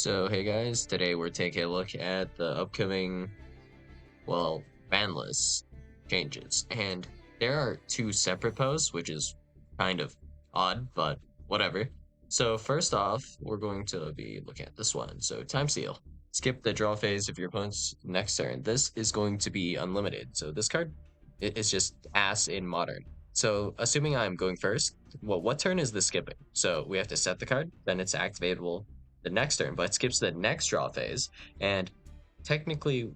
So, hey guys, today we're taking a look at the upcoming, ban list changes. And there are two separate posts, which is kind of odd, but whatever. So, first off, we're going to be looking at this one. So, time seal. Skip the draw phase of your opponent's next turn. This is going to be unlimited. So, this card is just ass in modern. So, assuming I'm going first, well, what turn is this skipping? So, we have to set the card, then it's activatable the next turn, but it skips the next draw phase. And technically,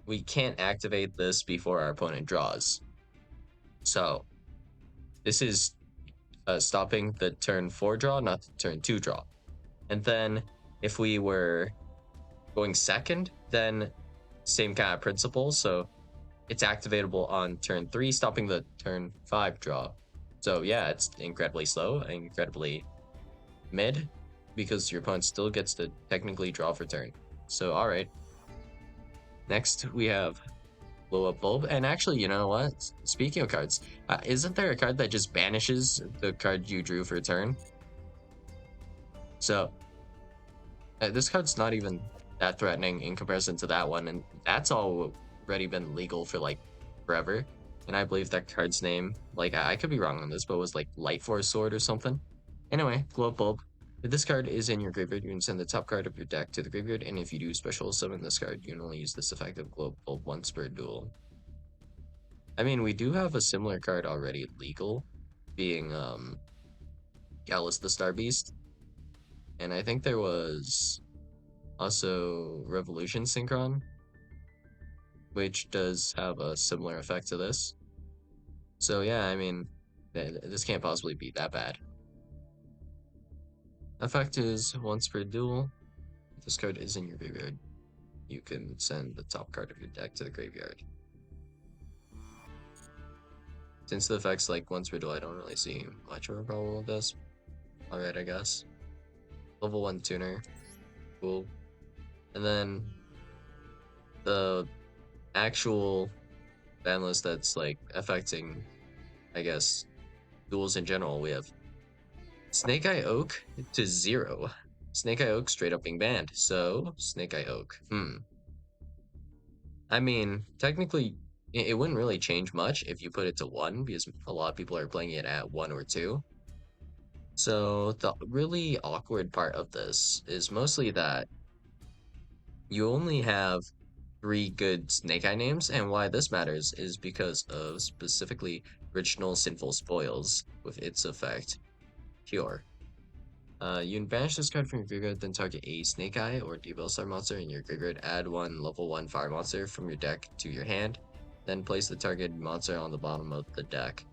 we can't activate this before our opponent draws. So this is stopping the turn 4 draw, not the turn 2 draw. And then if we were going second, then same kind of principle. So it's activatable on turn 3, stopping the turn 5 draw. So yeah, it's incredibly slow, incredibly mid, because your opponent still gets to technically draw for turn. So alright. Next we have blow up bulb. And actually, you know what? Speaking of cards, isn't there a card that just banishes the card you drew for a turn? So this card's not even that threatening in comparison to that one, and that's already been legal for like forever. And I believe that card's name, like I could be wrong on this, but it was like Light Force Sword or something. Anyway, blow up bulb. If this card is in your graveyard, you can send the top card of your deck to the graveyard, and if you do special summon this card, you can only use this effective glow up bulb once per duel. I mean, we do have a similar card already legal, being Gallus the Star Beast. And I think there was also Revolution Synchron, which does have a similar effect to this. So yeah, I mean, this can't possibly be that bad. Effect is once per duel. If this card is in your graveyard, you can send the top card of your deck to the graveyard. Since the effect's like once per duel, I don't really see much of a problem with this. Alright, I guess. Level 1 tuner. Cool. And then the actual ban list that's like affecting, I guess, duels in general, we have Snake Eye Oak to 0. Snake Eye Oak straight up being banned. So, Snake Eye Oak. I mean, technically, it wouldn't really change much if you put it to 1, because a lot of people are playing it at 1 or 2. So, the really awkward part of this is mostly that you only have 3 good Snake Eye names, and why this matters is because of specifically Original Sinful Spoils with its effect, Cure. You can banish this card from your graveyard, then target a Snake Eye or Devil Star monster in your graveyard, add 1 level 1 fire monster from your deck to your hand, then place the target monster on the bottom of the deck.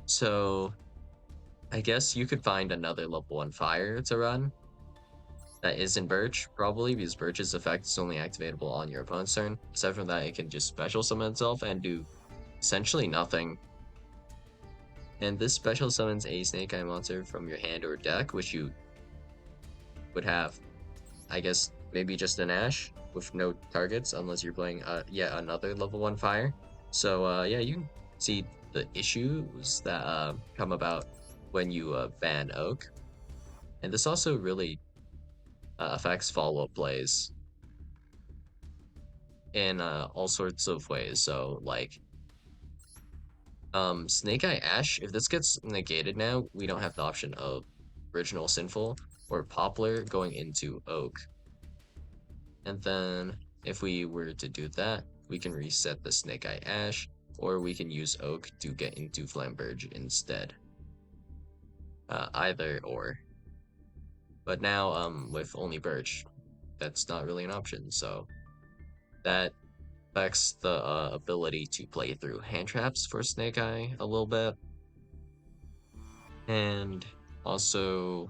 So, I guess you could find another level 1 fire to run, that isn't Birch, probably, because Birch's effect is only activatable on your opponent's turn. Aside from that, it can just special summon itself and do essentially nothing. And this special summons a Snake Eye monster from your hand or deck, which you would have, I guess, maybe just an Ash with no targets, unless you're playing yet another level 1 fire. So yeah, you can see the issues that come about when you ban Oak. And this also really affects follow-up plays in all sorts of ways. So like Snake Eye Ash, if this gets negated now, we don't have the option of Original Sinful or Poplar going into Oak. And then if we were to do that, we can reset the Snake Eye Ash, or we can use Oak to get into Flamberge instead. Either or. But now with only Birch, that's not really an option, so that affects the ability to play through hand traps for Snake Eye a little bit. And also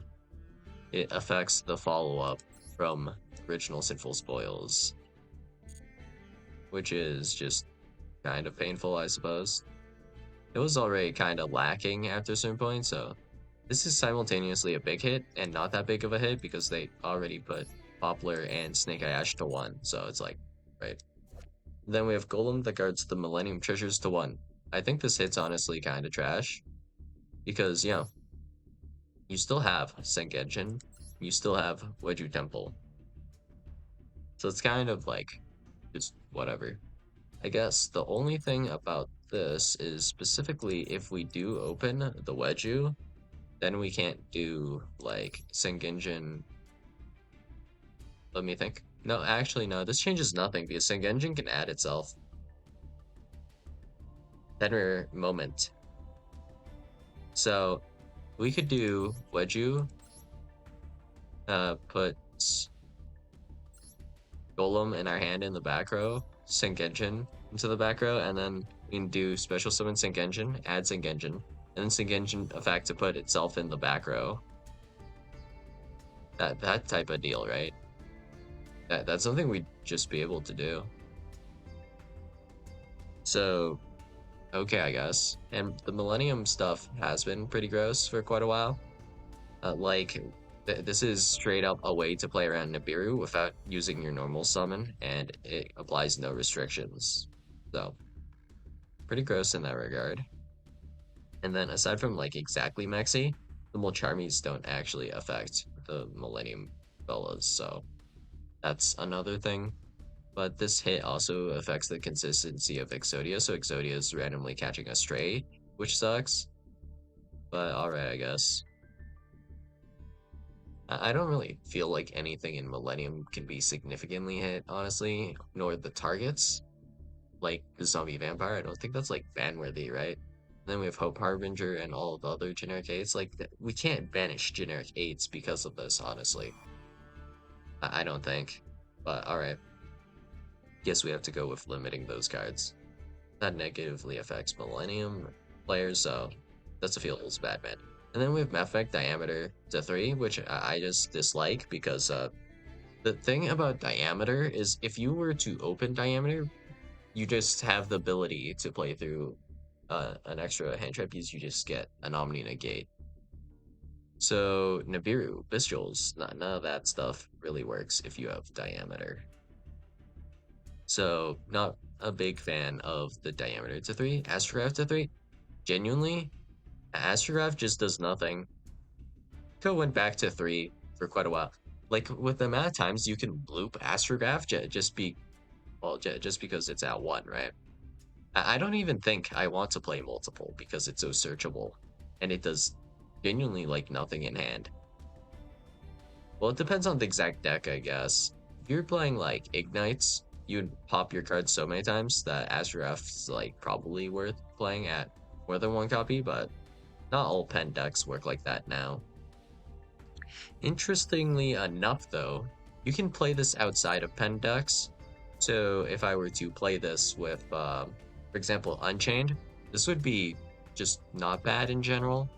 it affects the follow-up from Original Sinful Spoils, which is just kind of painful, I suppose. It was already kind of lacking after a certain point, so this is simultaneously a big hit and not that big of a hit because they already put Poplar and Snake Eye Ash to 1, so it's like, right. Then we have Golem that guards the Millennium Treasures to 1. I think this hit's honestly kind of trash because, you know, you still have Sengenjin, you still have Weju Temple. So it's kind of like just whatever. I guess the only thing about this is specifically if we do open the Wedju, then we can't do like Sengenjin. Let me think. No, actually, no. This changes nothing because Sengenjin can add itself. Tenor moment. So we could do Wedju, put Golem in our hand in the back row, Sengenjin into the back row, and then we can do special summon Sengenjin, add Sengenjin, and then Sengenjin effect to put itself in the back row. That type of deal, right? That's something we'd just be able to do. So okay, I guess. And the Millennium stuff has been pretty gross for quite a while. This is straight up a way to play around Nibiru without using your normal summon, and it applies no restrictions. So pretty gross in that regard. And then aside from like exactly Mexi, the Molcharmies don't actually affect the Millennium Bellas, so that's another thing. But this hit also affects the consistency of Exodia, so Exodia is randomly catching a stray, which sucks. But alright, I guess. I don't really feel like anything in Millennium can be significantly hit, honestly, nor the targets. Like the zombie vampire, I don't think that's like ban worthy, right? Then we have Hope Harbinger and all the other generic eights. Like we can't banish generic eights because of this, honestly. I don't think. But alright. Guess we have to go with limiting those cards. That negatively affects Millennium players, so that's a feels bad, man. And then we have Mephic Diameter to 3, which I just dislike because the thing about Diameter is if you were to open Diameter, you just have the ability to play through an extra hand trap because you just get an Omni Negate. So Nibiru, Bestials, none of that stuff really works if you have Diameter. So not a big fan of the Diameter to 3. Astrograph to 3, genuinely, Astrograph just does nothing. Ko went back to 3 for quite a while. Like with the amount of times you can loop Astrograph just because it's at 1, right? I don't even think I want to play multiple because it's so searchable and it does genuinely like nothing in hand. Well, it depends on the exact deck, I guess. If you're playing like Ignites, you'd pop your cards so many times that Astrograph's like probably worth playing at more than one copy, but not all pen decks work like that now. Interestingly enough, though, you can play this outside of pen decks. So if I were to play this with, for example, Unchained, this would be just not bad in general.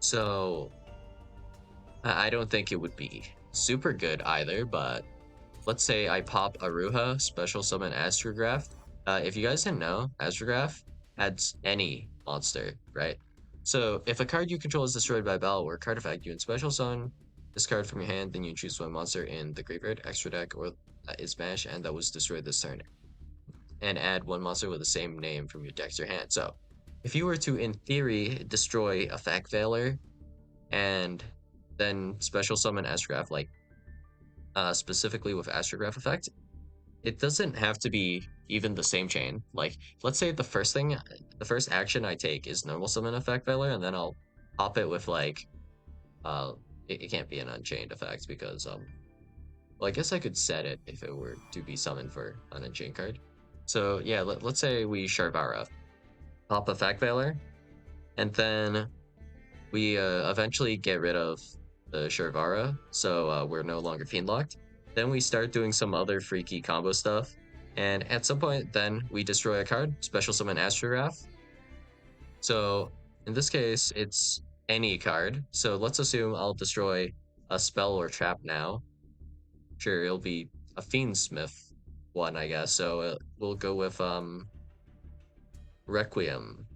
So I don't think it would be super good either, but let's say I pop Aruha, special summon Astrograph. If you guys didn't know, Astrograph adds any monster, right? So if a card you control is destroyed by battle or card effect, you can special summon this card from your hand, then you choose one monster in the graveyard, extra deck, or is banished and that was destroyed this turn. And add one monster with the same name from your deck to your hand. So if you were to, in theory, destroy a Fact Veiler and then special summon Astrograph, like specifically with Astrograph effect, it doesn't have to be even the same chain. Like, let's say the first action I take is normal summon effect Veiler, and then I'll pop it with like, it can't be an unchained effect because well, I guess I could set it if it were to be summoned for an unchained card. So yeah, let's say we Sharvara, pop effect Veiler, and then we eventually get rid of the Sharvara, so we're no longer fiend locked. Then we start doing some other freaky combo stuff, and at some point, then we destroy a card, special summon Astrograph. So in this case, it's any card. So let's assume I'll destroy a spell or trap now. Sure, it'll be a Fiendsmith one, I guess. So we'll go with Requiem.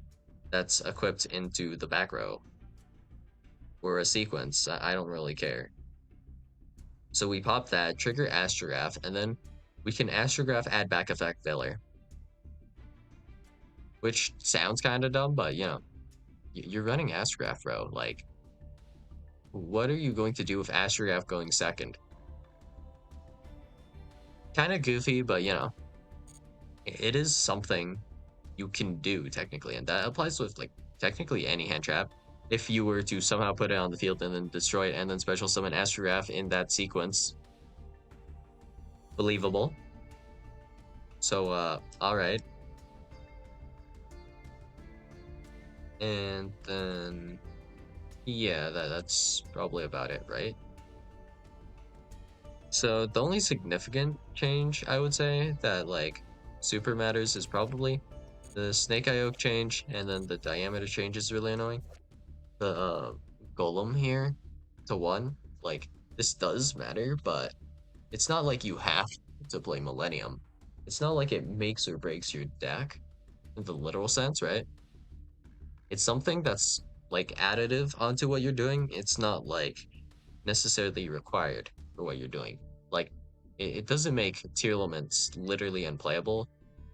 That's equipped into the back row. Or a sequence. I don't really care. So we pop that, trigger Astrograph, and then we can Astrograph add back effect filler. Which sounds kind of dumb, but you know, you're running Astrograph, bro. Like, what are you going to do with Astrograph going second? kind of goofy, but you know, it is something you can do technically, and that applies with like technically any hand trap. If you were to somehow put it on the field and then destroy it and then special summon Astrograph in that sequence, believable. So all right, and then yeah, that's probably about it, right? So the only significant change I would say that like super matters is probably the Snake Eye Oak change, and then the diameter change is really annoying. The Golem here to 1, like this does matter, but it's not like you have to play Millennium. It's not like it makes or breaks your deck in the literal sense, right? It's something that's like additive onto what you're doing. It's not like necessarily required for what you're doing. Like, it doesn't make Tearlaments literally unplayable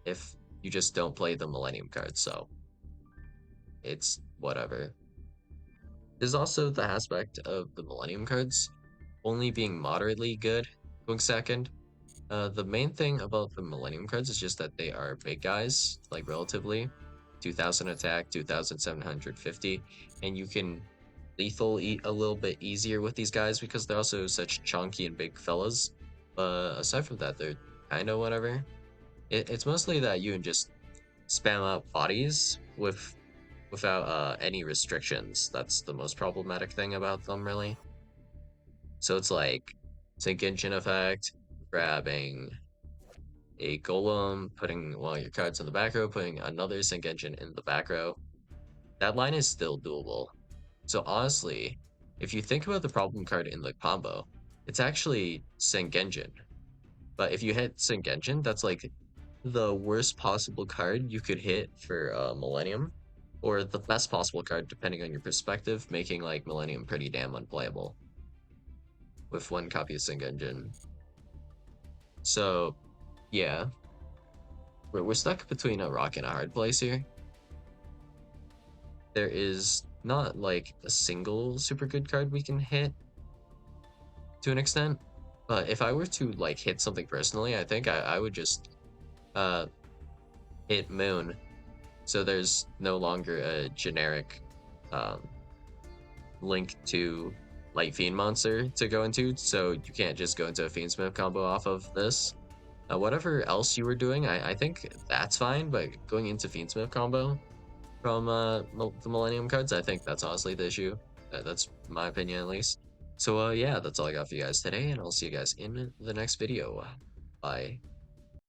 if you just don't play the Millennium cards, so it's whatever. There's also the aspect of the Millennium cards only being moderately good going second. The main thing about the Millennium cards is just that they are big guys, like relatively. 2000 attack, 2750, and you can lethal eat a little bit easier with these guys because they're also such chunky and big fellas. But aside from that, they're kind of whatever. It's mostly that you can just spam out bodies without any restrictions. That's the most problematic thing about them, really. So it's like Sync Engine effect, grabbing a golem, putting one of your cards in the back row, putting another Sync Engine in the back row. That line is still doable. So honestly, if you think about the problem card in the combo, it's actually Sync Engine. But if you hit Sync Engine, that's like the worst possible card you could hit for Millennium, or the best possible card depending on your perspective, making like Millennium pretty damn unplayable with 1 copy of Sync Engine. So yeah, we're stuck between a rock and a hard place here. There is not like a single super good card we can hit to an extent, but if I were to like hit something personally, I think I would just uh hit Moon, so there's no longer a generic um link to Light Fiend monster to go into, so you can't just go into a Fiendsmith combo off of this. Whatever else you were doing, I think that's fine, but going into Fiendsmith combo from the Millennium cards, I think that's honestly the issue. That's my opinion at least. So yeah, that's all I got for you guys today, and I'll see you guys in the next video. Bye.